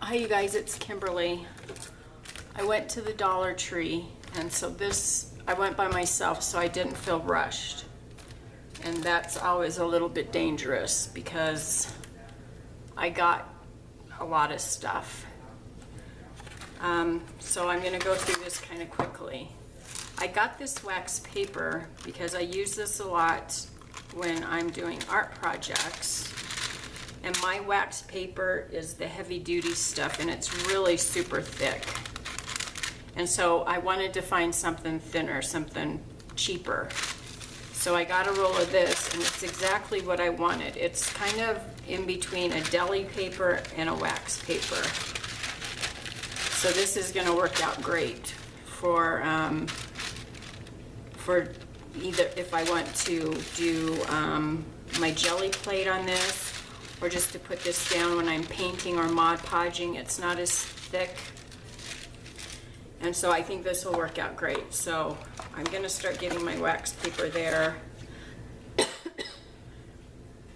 Hi you guys, it's Kimberly. I went to the Dollar Tree, and so I went by myself, so I didn't feel rushed. And that's always a little bit dangerous because I got a lot of stuff. So I'm gonna go through this kind of quickly. I got this wax paper because I use this a lot when I'm doing art projects. And my wax paper is the heavy duty stuff, and it's really super thick. And so I wanted to find something thinner, something cheaper. So I got a roll of this, and it's exactly what I wanted. It's kind of in between a deli paper and a wax paper. So this is gonna work out great for either if I want to do my jelly plate on this, or just to put this down when I'm painting or Mod Podging. It's not as thick. And so I think this will work out great. So I'm gonna start getting my wax paper there.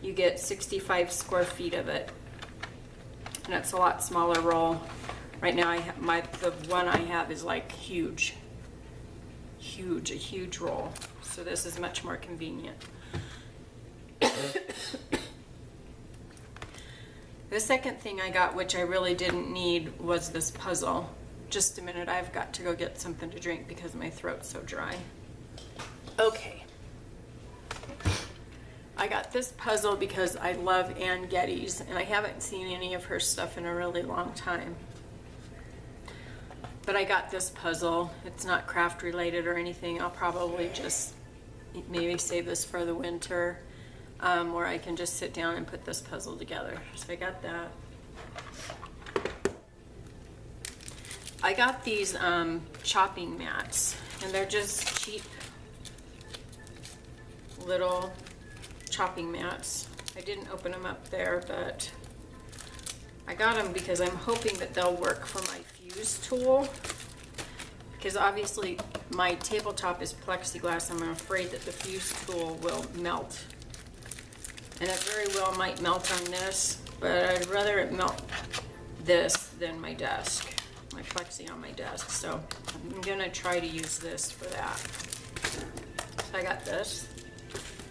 You get 65 square feet of it. And it's a lot smaller roll. Right now the one I have is like huge. A huge roll. So this is much more convenient. The second thing I got, which I really didn't need, was this puzzle. Just a minute, I've got to go get something to drink because my throat's so dry. Okay. I got this puzzle because I love Ann Geddes, and I haven't seen any of her stuff in a really long time. But I got this puzzle. It's not craft related or anything. I'll probably just maybe save this for the winter. Where I can just sit down and put this puzzle together. So I got that. I got these chopping mats, and they're just cheap little chopping mats. I didn't open them up there, but I got them because I'm hoping that they'll work for my fuse tool. Because obviously my tabletop is plexiglass. I'm afraid that the fuse tool will melt. And it very well might melt on this, but I'd rather it melt this than my desk, my plexi on my desk. So I'm gonna try to use this for that. So I got this.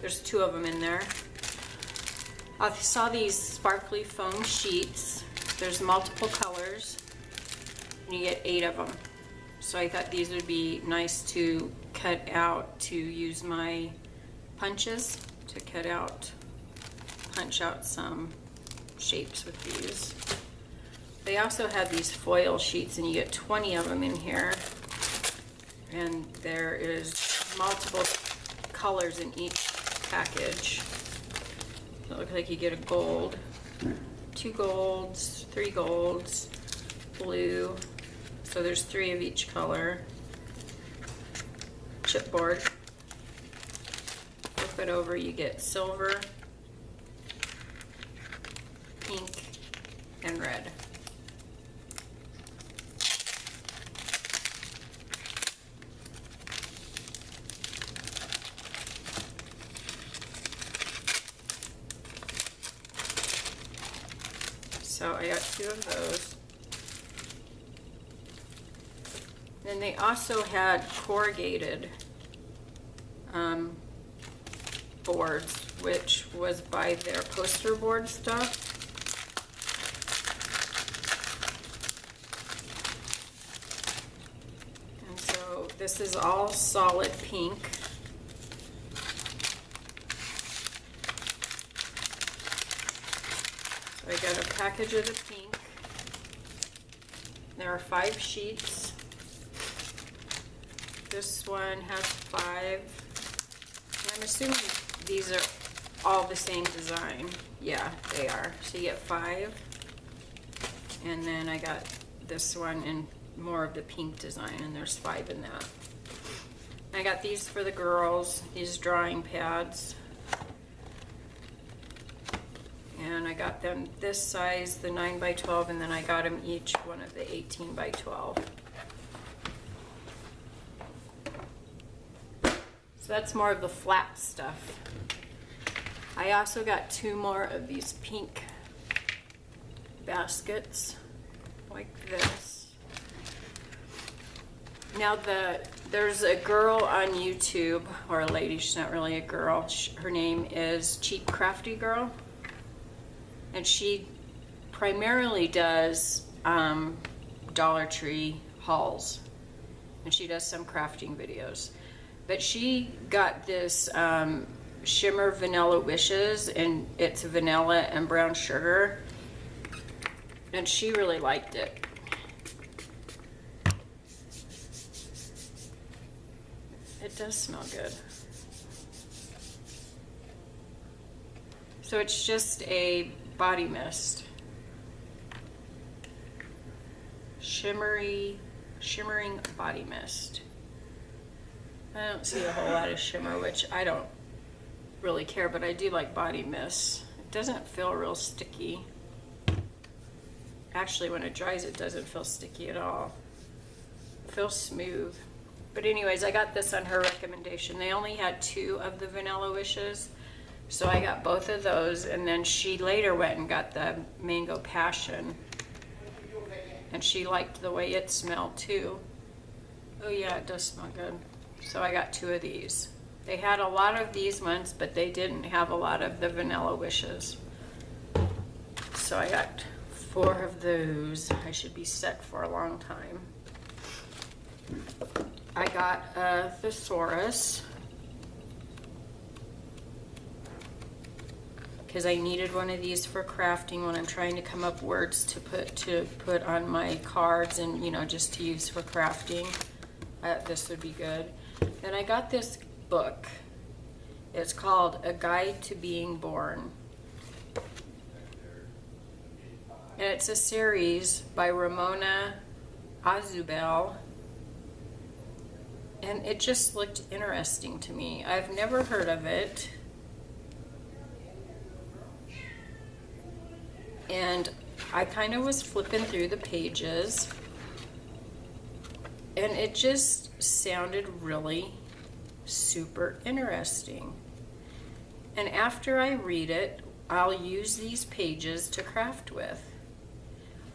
There's 2 of them in there. I saw these sparkly foam sheets. There's multiple colors, and you get 8 of them. So I thought these would be nice to cut out to use my punches to punch out some shapes with these. They also have these foil sheets, and you get 20 of them in here, and there is multiple colors in each package. So it looks like you get a gold, 2 golds, 3 golds, blue, so there's 3 of each color, chipboard. Flip it over, you get silver, pink, and red. So I got 2 of those. Then they also had corrugated boards, which was by their poster board stuff. This is all solid pink. So I got a package of the pink. There are 5 sheets. This one has 5. And I'm assuming these are all the same design. Yeah, they are. So you get 5. And then I got this one in more of the pink design, and there's 5 in that. I got these for the girls, these drawing pads. And I got them this size, the 9 by 12, and then I got them each one of the 18 by 12. So that's more of the flat stuff. I also got 2 more of these pink baskets. like this. Now there's a girl on YouTube, or a lady, she's not really a girl. Her name is Cheap Crafty Girl. And she primarily does Dollar Tree hauls. And she does some crafting videos. But she got this Shimmer Vanilla Wishes, and it's vanilla and brown sugar. And she really liked it. It does smell good. So it's just a body mist. Shimmering body mist. I don't see a whole lot of shimmer, which I don't really care, but I do like body mists. It doesn't feel real sticky. Actually, when it dries, it doesn't feel sticky at all. It feels smooth. But anyways, I got this on her recommendation. They only had 2 of the Vanilla Wishes, so I got both of those, and then she later went and got the Mango Passion, and she liked the way it smelled too. Oh yeah, it does smell good. So I got 2 of these. They had a lot of these ones, but they didn't have a lot of the Vanilla Wishes. So I got 4 of those. I should be set for a long time. I got a thesaurus because I needed one of these for crafting when I'm trying to come up words to put on my cards, and you know, just to use for crafting. This would be good. Then I got this book. It's called A Guide to Being Born. And it's a series by Ramona Azubel. And it just looked interesting to me. I've never heard of it. And I kind of was flipping through the pages, and it just sounded really super interesting. And after I read it, I'll use these pages to craft with.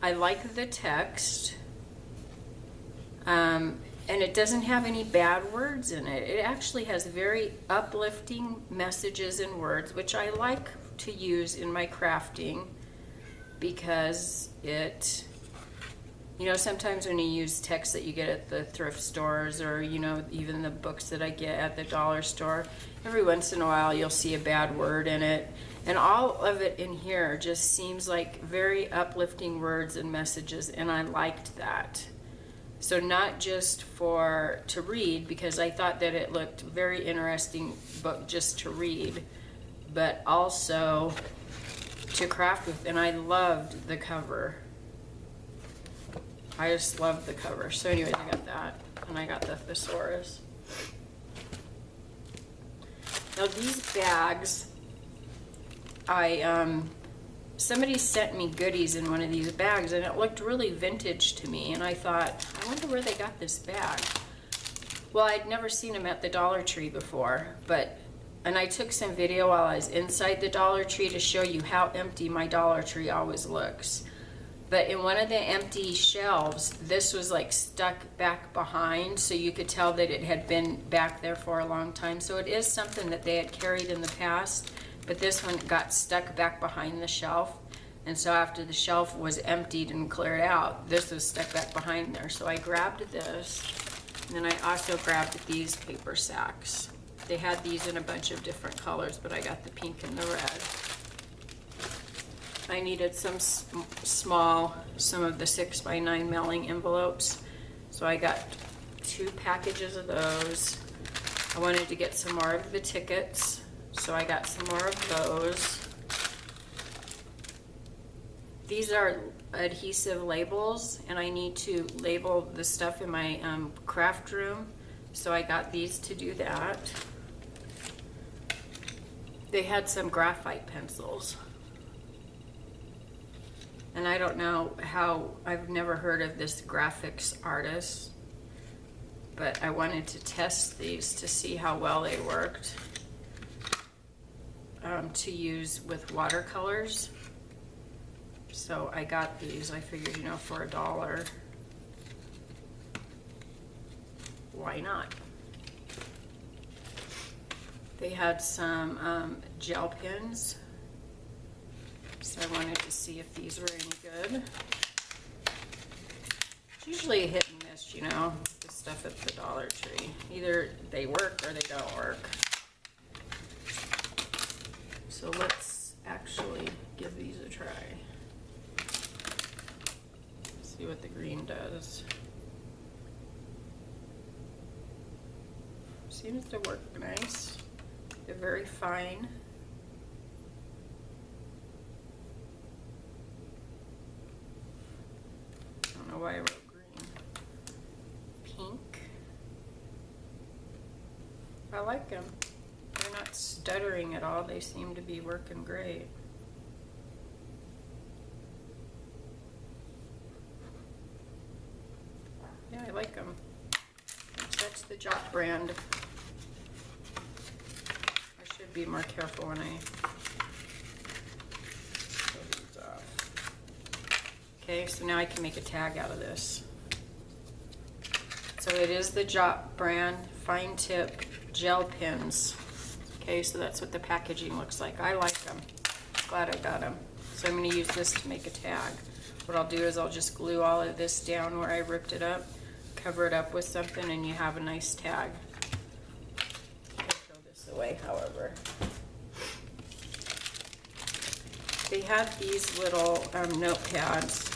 I like the text. And it doesn't have any bad words in it. It actually has very uplifting messages and words, which I like to use in my crafting, because it, you know, sometimes when you use text that you get at the thrift stores, or, you know, even the books that I get at the dollar store, every once in a while you'll see a bad word in it. And all of it in here just seems like very uplifting words and messages, and I liked that. So not just to read, because I thought that it looked very interesting book just to read, but also to craft with. And I loved the cover. I just loved the cover. So anyways, I got that, and I got the thesaurus. Now these bags, somebody sent me goodies in one of these bags, and it looked really vintage to me, and I thought, I wonder where they got this bag. Well, I'd never seen them at the Dollar Tree before, and I took some video while I was inside the Dollar Tree to show you how empty my Dollar Tree always looks. But in one of the empty shelves, this was like stuck back behind, so you could tell that it had been back there for a long time. So it is something that they had carried in the past, but this one got stuck back behind the shelf. And so after the shelf was emptied and cleared out, this was stuck back behind there. So I grabbed this, and then I also grabbed these paper sacks. They had these in a bunch of different colors, but I got the pink and the red. I needed some some of the 6x9 mailing envelopes. So I got 2 packages of those. I wanted to get some more of the tickets, so I got some more of those. These are adhesive labels, and I need to label the stuff in my craft room, so I got these to do that. They had some graphite pencils. And I don't know how, I've never heard of this graphics artist, but I wanted to test these to see how well they worked to use with watercolors. So I got these. I figured, you know, for $1, why not? They had some gel pens, so I wanted to see if these were any good. It's usually a hit and miss, you know, the stuff at the Dollar Tree. Either they work or they don't work. So let's actually give these a try. See what the green does. Seems to work nice. They're very fine. I don't know why I wrote green. Pink. I like them. They're not stuttering at all. They seem to be working great. Yeah, I like them. That's the Jot brand. I should be more careful when I pull these off. Okay, so now I can make a tag out of this. So it is the Jot brand fine tip gel pens. Okay, so that's what the packaging looks like. I like them. Glad I got them. So I'm going to use this to make a tag. What I'll do is I'll just glue all of this down where I ripped it up, cover it up with something, and you have a nice tag. I'll throw this away, however. They had these little notepads.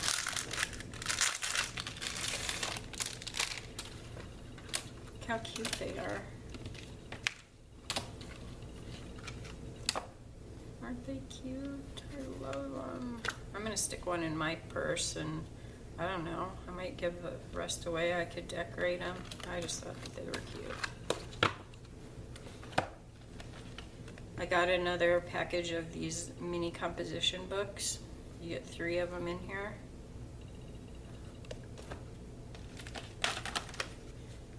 Look how cute they are. Aren't they cute? I love them. I'm going to stick one in my purse, and I don't know, I might give the rest away. I could decorate them. I just thought that they were cute. I got another package of these mini composition books. You get 3 of them in here.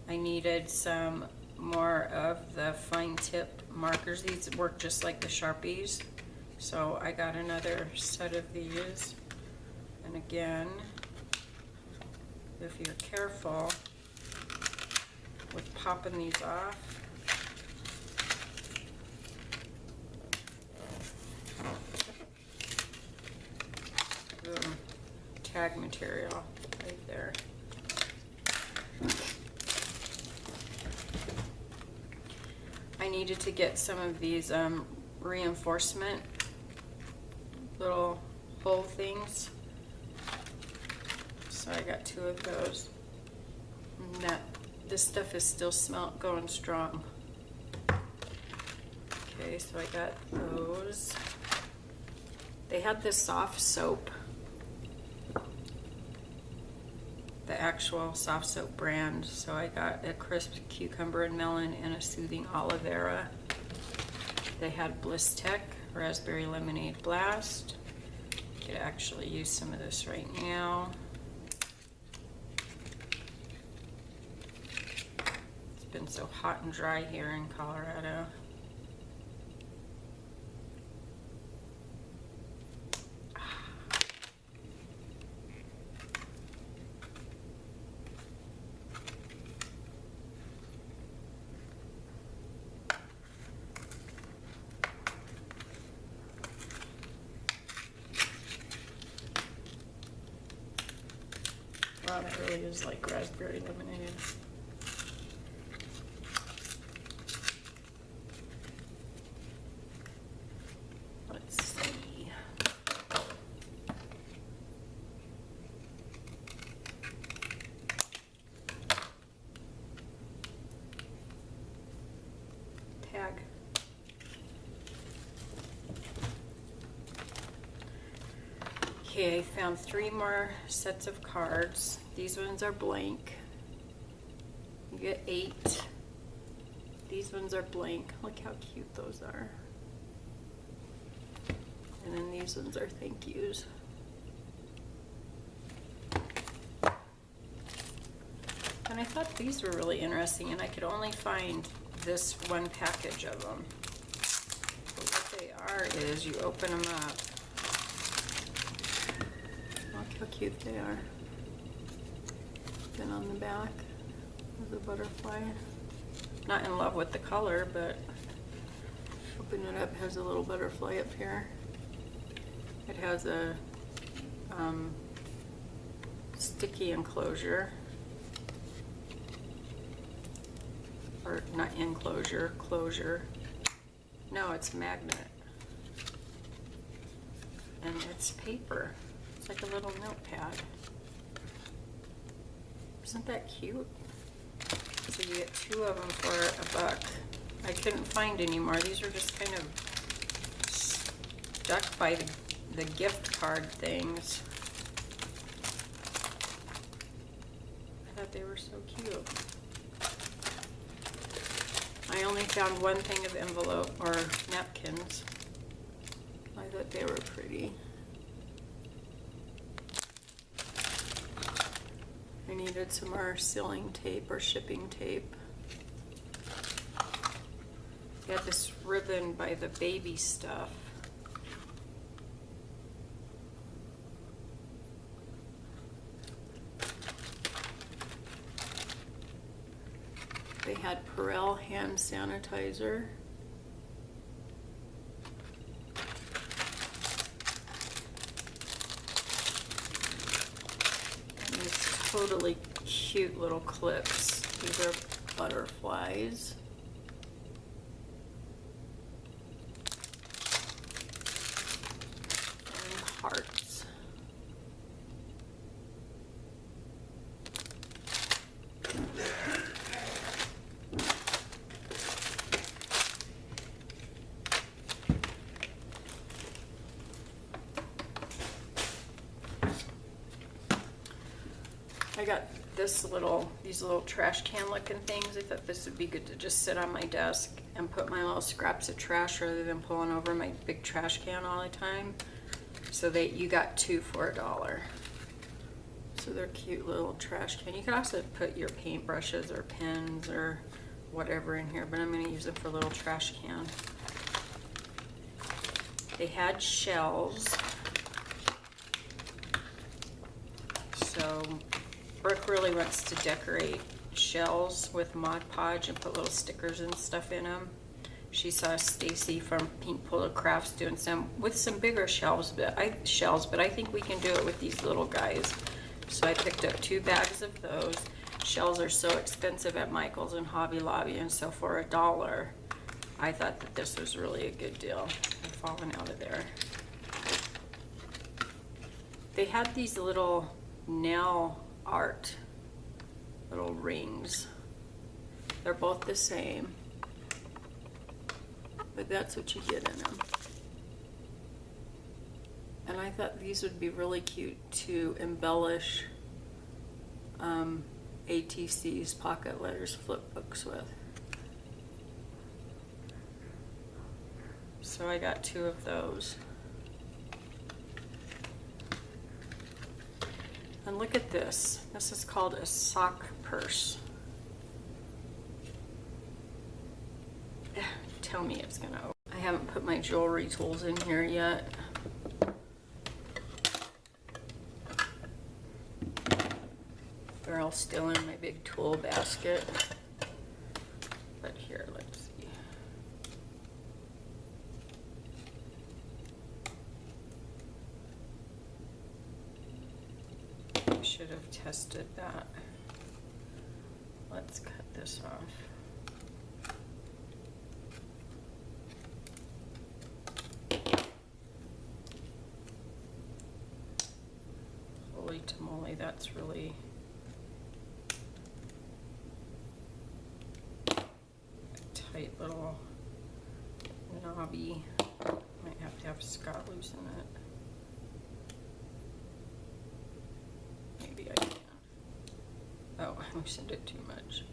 I needed some more of the fine tipped markers. These work just like the Sharpies. So I got another set of these. And again, if you're careful with popping these off, boom, tag material right there. I needed to get some of these reinforcement little hole things. So I got 2 of those. And this stuff is still going strong. Okay, so I got those. They had this soft soap. The actual soft soap brand. So I got a crisp cucumber and melon and a soothing aloe vera. They had Bliss Tech raspberry lemonade blast. Could actually use some of this right now. It's been so hot and dry here in Colorado. Wow, that really is like raspberry lemonade. Let's see. Tag. Okay, I found 3 more sets of cards. These ones are blank. You get 8. These ones are blank. Look how cute those are. And then these ones are thank yous. And I thought these were really interesting, and I could only find this one package of them. But what they are is you open them up, how cute they are. Then on the back is a butterfly. Not in love with the color, but open it up, has a little butterfly up here. It has a sticky enclosure. Or not enclosure, closure. No, it's magnet. And it's paper. It's like a little notepad. Isn't that cute? So you get 2 of them for $1. I couldn't find any more. These are just kind of stuck by the gift card things. I thought they were so cute. I only found one thing of envelope or napkins. I thought they were pretty. I needed some more sealing tape or shipping tape. Got this ribbon by the baby stuff. They had Perel hand sanitizer. And these totally cute little clips. These are butterflies. And hearts. I got these little trash can looking things. I thought this would be good to just sit on my desk and put my little scraps of trash rather than pulling over my big trash can all the time. So you got 2 for $1. So they're cute little trash can. You can also put your paintbrushes or pens or whatever in here, but I'm going to use them for a little trash can. They had shells. So Brooke really wants to decorate shells with Mod Podge and put little stickers and stuff in them. She saw Stacy from Pink Polo Crafts doing some with some bigger shells, but I think we can do it with these little guys. So I picked up 2 bags of those. Shells are so expensive at Michael's and Hobby Lobby, and so for $1, I thought that this was really a good deal. They're falling out of there. They had these little nail art little rings. They're both the same, but that's what you get in them. And I thought these would be really cute to embellish ATC's pocket letters flip books with. So I got 2 of those. And look at this. This is called a sock purse. Tell me it's gonna open. I haven't put my jewelry tools in here yet. They're all still in my big tool basket. But here, let's see. I should have tested that. Let's cut this off. Holy tamale, that's really a tight little knobby. Might have to have Scott loosen it. Maybe I can. Oh, I loosened it too much.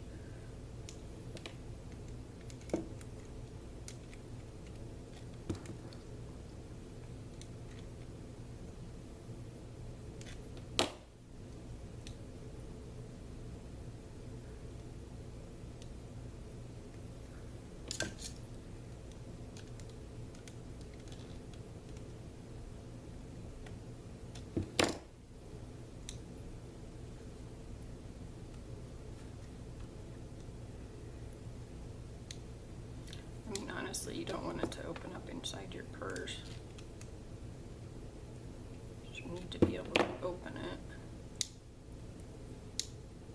obviously you don't want it to open up inside your purse. You need to be able to open it.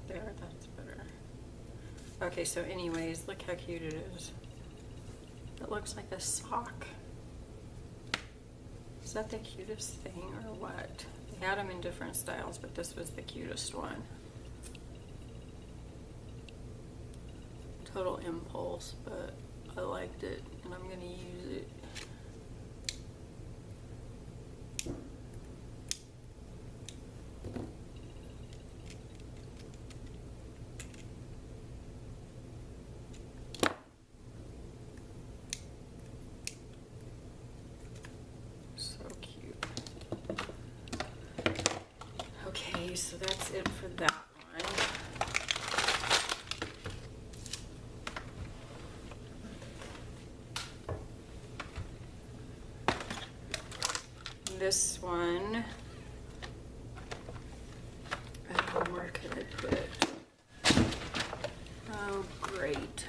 There, that's better. Okay, so anyways, look how cute it is. It looks like a sock. Is that the cutest thing or what? They had them in different styles, but this was the cutest one. Total impulse, but I liked it and I'm gonna use it. So cute. Okay, so that's it for that one. This one, where could I put it? Oh, great.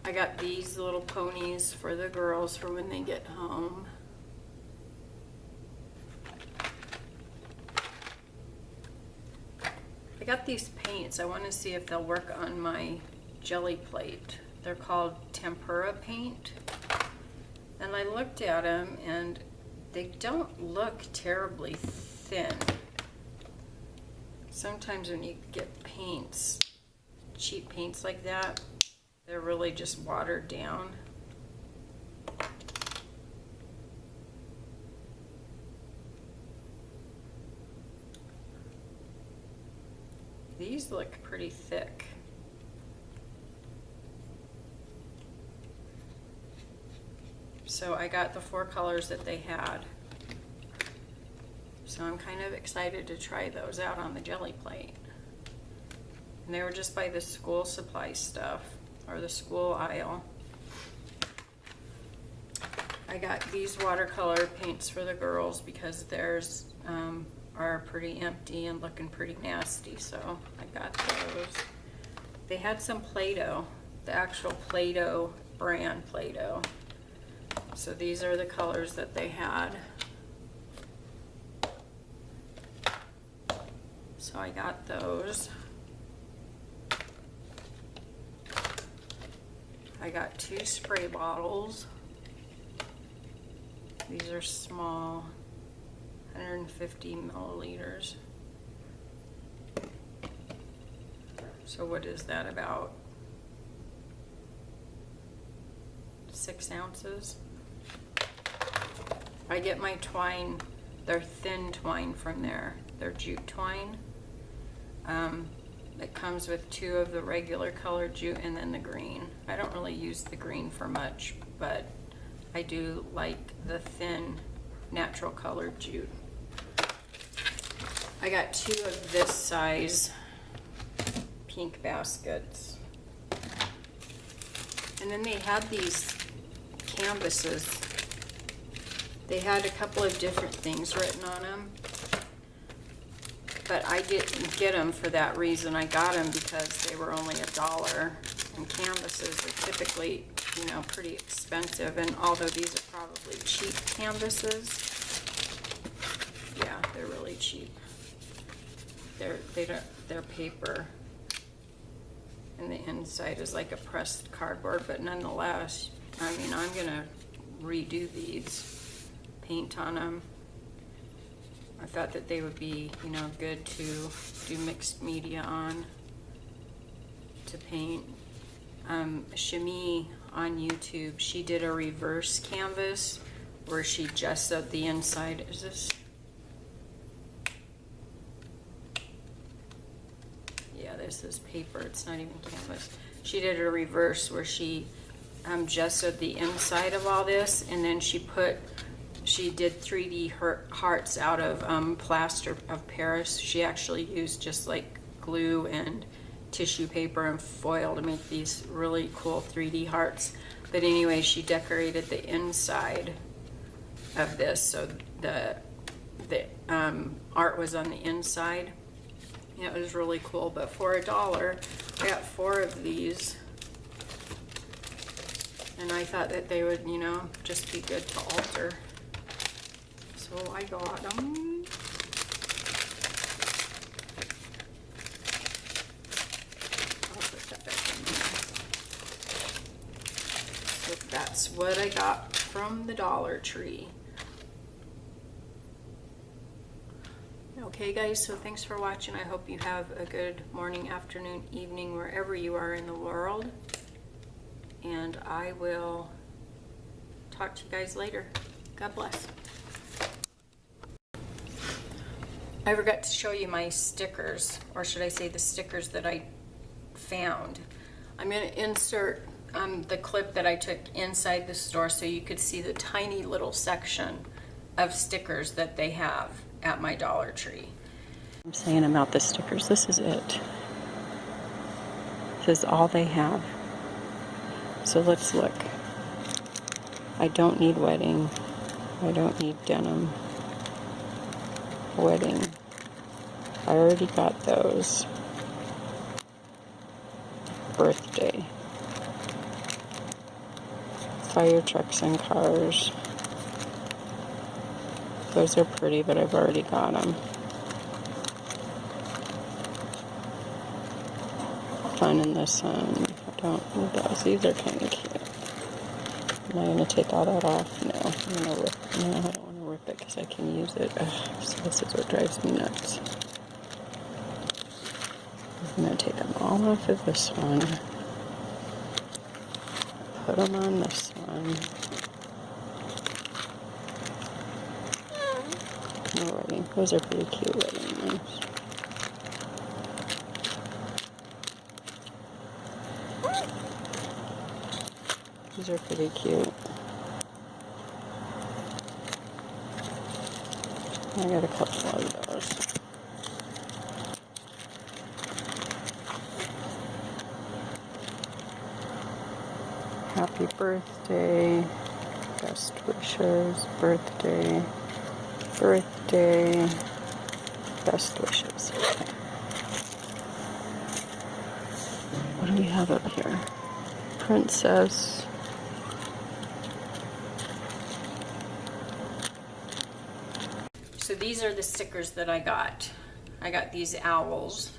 I got these little ponies for the girls for when they get home. I got these paints. I want to see if they'll work on my jelly plate. They're called tempera paint. And I looked at them and they don't look terribly thin. Sometimes when you get paints, cheap paints like that, they're really just watered down. These look pretty thick. So I got the 4 colors that they had. So I'm kind of excited to try those out on the jelly plate. And they were just by the school supply stuff, or the school aisle. I got these watercolor paints for the girls because theirs are pretty empty and looking pretty nasty, so I got those. They had some Play-Doh, the actual Play-Doh brand Play-Doh. So these are the colors that they had. So I got those. I got 2 spray bottles. These are small, 150 milliliters. So what is that, about 6 ounces? I get my twine, their thin twine from there, their jute twine. It comes with 2 of the regular colored jute and then the green. I don't really use the green for much, but I do like the thin natural colored jute. I got 2 of this size pink baskets. And then they had these canvases. They had a couple of different things written on them, but I didn't get them for that reason. I got them because they were only $1, and canvases are typically, you know, pretty expensive. And although these are probably cheap canvases, yeah, they're really cheap. They're paper, and the inside is like a pressed cardboard, but nonetheless, I mean, I'm gonna redo these, paint on them. I thought that they would be, you know, good to do mixed media on, to paint. Shami on YouTube, she did a reverse canvas where she gessoed the inside. Is this? Yeah, this is paper, it's not even canvas. She did a reverse where she gessoed the inside of all this, and then she did 3D hearts out of plaster of Paris. She actually used just like glue and tissue paper and foil to make these really cool 3D hearts. But anyway, she decorated the inside of this, so the art was on the inside. Yeah, it was really cool. But for $1, I got 4 of these. And I thought that they would, you know, just be good to alter. So I got them. I'll put that back in there. So that's what I got from the Dollar Tree. Okay guys, so thanks for watching. I hope you have a good morning, afternoon, evening, wherever you are in the world. And I will talk to you guys later. God bless. I forgot to show you my stickers, or should I say the stickers that I found. I'm going to insert the clip that I took inside the store so you could see the tiny little section of stickers that they have at my Dollar Tree. I'm saying about the stickers, this is it. This is all they have. So let's look. I don't need wedding. I don't need denim. Wedding. I already got those. Birthday. Fire trucks and cars. Those are pretty, but I've already got them. Fun in the sun. I don't need those. These are kind of cute. Am I going to take all that off? No. I'm going to rip. No, I don't want to rip it because I can use it. Ugh, so this is what drives me nuts. I'm going to take them all off of this one. Put them on this one. No wedding. Those are pretty cute wedding ones. These are pretty cute. I got a couple of those. Happy birthday. Best wishes. Birthday. Birthday. Best wishes. Okay. What do we have up here? Princess. So these are the stickers that I got. I got these owls.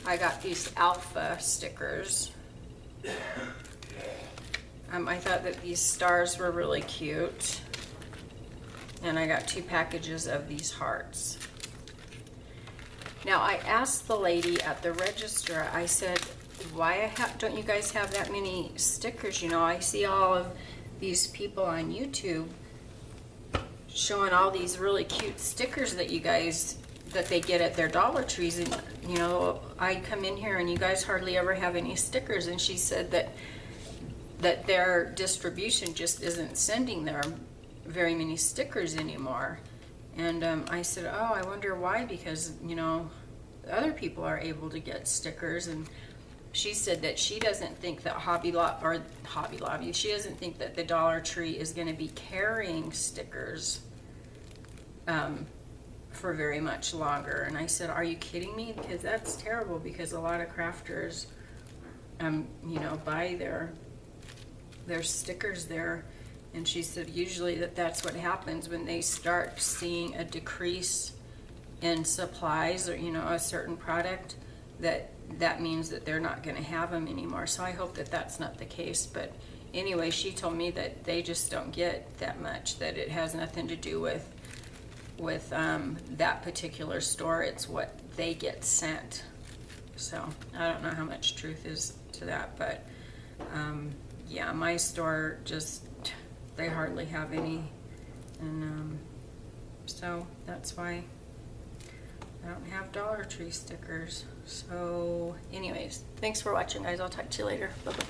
I got these alpha stickers. I thought that these stars were really cute. And I got 2 packages of these hearts. Now I asked the lady at the register, I said, why don't you guys have that many stickers? You know, I see all of these people on YouTube showing all these really cute stickers that that they get at their Dollar Trees, and you know, I come in here and you guys hardly ever have any stickers. And she said that their distribution just isn't sending them very many stickers anymore. And I said, oh, I wonder why, because you know, other people are able to get stickers. And she said that she doesn't think that Hobby Lobby, she doesn't think that the Dollar Tree is going to be carrying stickers for very much longer. And I said, are you kidding me? Because that's terrible, because a lot of crafters you know, buy their stickers there. And she said usually that's what happens when they start seeing a decrease in supplies, or you know, a certain product, that means that they're not going to have them anymore. So I hope that that's not the case. But anyway, she told me that they just don't get that much, that it has nothing to do with that particular store. It's what they get sent. So I don't know how much truth is to that, but yeah, my store just, they hardly have any. And so that's why I don't have Dollar Tree stickers. So anyways, thanks for watching, guys. I'll talk to you later. Bye-bye.